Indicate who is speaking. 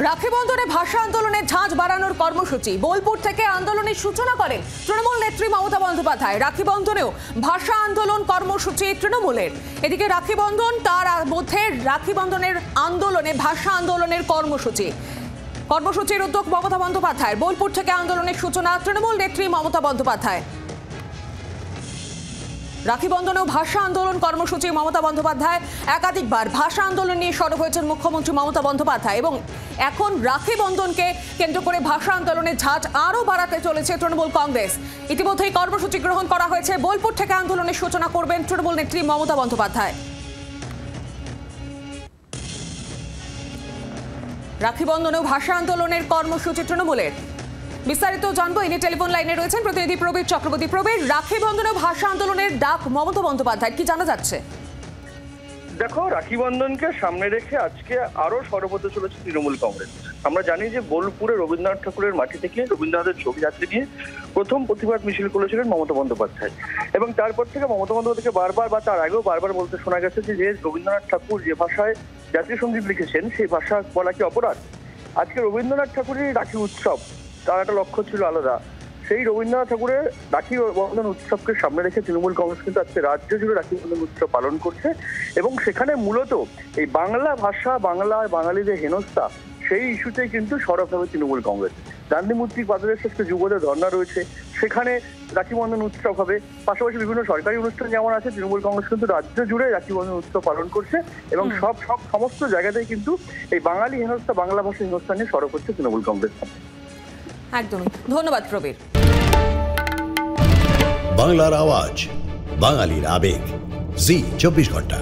Speaker 1: রাখি বন্ধনে ভাষা আন্দোলনের ঝাঁজ বাড়ানোর কর্মসূচি বোলপুর থেকে আন্দোলনের সূচনা করেন তৃণমূল নেত্রী মমতা বন্দ্যোপাধ্যায়। রাখি বন্ধনেও ভাষা আন্দোলন কর্মসূচি তৃণমূলের। এদিকে রাখি বন্ধন, তার মধ্যে রাখি বন্ধনের আন্দোলনে ভাষা আন্দোলনের কর্মসূচির উদ্যোগ মমতা বন্দ্যোপাধ্যায়। বোলপুর থেকে আন্দোলনের সূচনা তৃণমূল নেত্রী মমতা বন্দ্যোপাধ্যায়। রাখি বন্ধনেও ভাষা আন্দোলন কর্মসূচি মমতা বন্দ্যোপাধ্যায়। একাধিকবার ভাষা আন্দোলন নিয়ে সরব হয়েছেন মুখ্যমন্ত্রী মমতা বন্দ্যোপাধ্যায় এবং এখন রাখি বন্ধনকে কেন্দ্র করে ভাষা আন্দোলনের ঝাঁজ আরও বাড়াতে চলেছে তৃণমূল কংগ্রেস। ইতিমধ্যেই কর্মসূচি গ্রহণ করা হয়েছে। বোলপুর থেকে আন্দোলনের সূচনা করবেন তৃণমূল নেত্রী মমতা বন্দ্যোপাধ্যায়। রাখি বন্ধনেও ভাষা আন্দোলনের কর্মসূচি তৃণমূলের। বিস্তারিত জানবো, ইনি টেলিফোন লাইনে রয়েছেন প্রতিনিধি প্রবীর চক্রবর্তী। প্রবীর, রাখি বন্ধনে ভাষা আন্দোলনের ডাক মমতা বন্দ্যোপাধ্যায়, কি জানা যাচ্ছে?
Speaker 2: দেখো, রাখি বন্ধনকে সামনে রেখে আজকে আরো সরব হতে চলেছে তৃণমূল কংগ্রেস। আমরা জানি যে বোলপুরে রবীন্দ্রনাথ ঠাকুরের মাটি থেকে রবীন্দ্রনাথের ছবি যাত্রী নিয়ে প্রথম প্রতিবাদ মিছিল করেছিলেন মমতা বন্দ্যোপাধ্যায় এবং তারপর থেকে মমতা বন্দ্যোপাধ্যায়কে বারবার বা তার আগেও বারবার বলতে শোনা গেছে যে রবীন্দ্রনাথ ঠাকুর যে ভাষায় জাতীয় সঙ্গীত লিখেছেন সেই ভাষা বলা কি অপরাধ? আজকে রবীন্দ্রনাথ ঠাকুরের রাখি উৎসব, তার একটা লক্ষ্য ছিল আলাদা। সেই রবীন্দ্রনাথ ঠাকুরের রাখি বন্ধন উৎসবকে সামনে রেখে তৃণমূল কংগ্রেস কিন্তু আজকে রাজ্য জুড়ে রাখি বন্ধন উৎসব পালন করছে এবং সেখানে মূলত এই বাংলা ভাষা, বাংলায় বাঙালিদের হেনস্থা, সেই ইস্যুতেই কিন্তু সরব হবে তৃণমূল কংগ্রেস। গান্ধী মূর্তি পাদদেশ শেষে যুবদের ধর্ণা রয়েছে, সেখানে রাখি বন্ধন উৎসব হবে। পাশাপাশি বিভিন্ন সরকারি অনুষ্ঠান যেমন আছে, তৃণমূল কংগ্রেস কিন্তু রাজ্য জুড়ে রাখি বন্ধন উৎসব পালন করছে এবং সমস্ত জায়গাতেই কিন্তু এই বাঙালি হেনস্থা, বাংলা ভাষা হেনস্থা নিয়ে সরব হচ্ছে তৃণমূল কংগ্রেস।
Speaker 1: একদমই, ধন্যবাদ প্রবীর।
Speaker 3: বাংলার আওয়াজ, বাঙালির আবেগ, জি 24 ঘন্টা।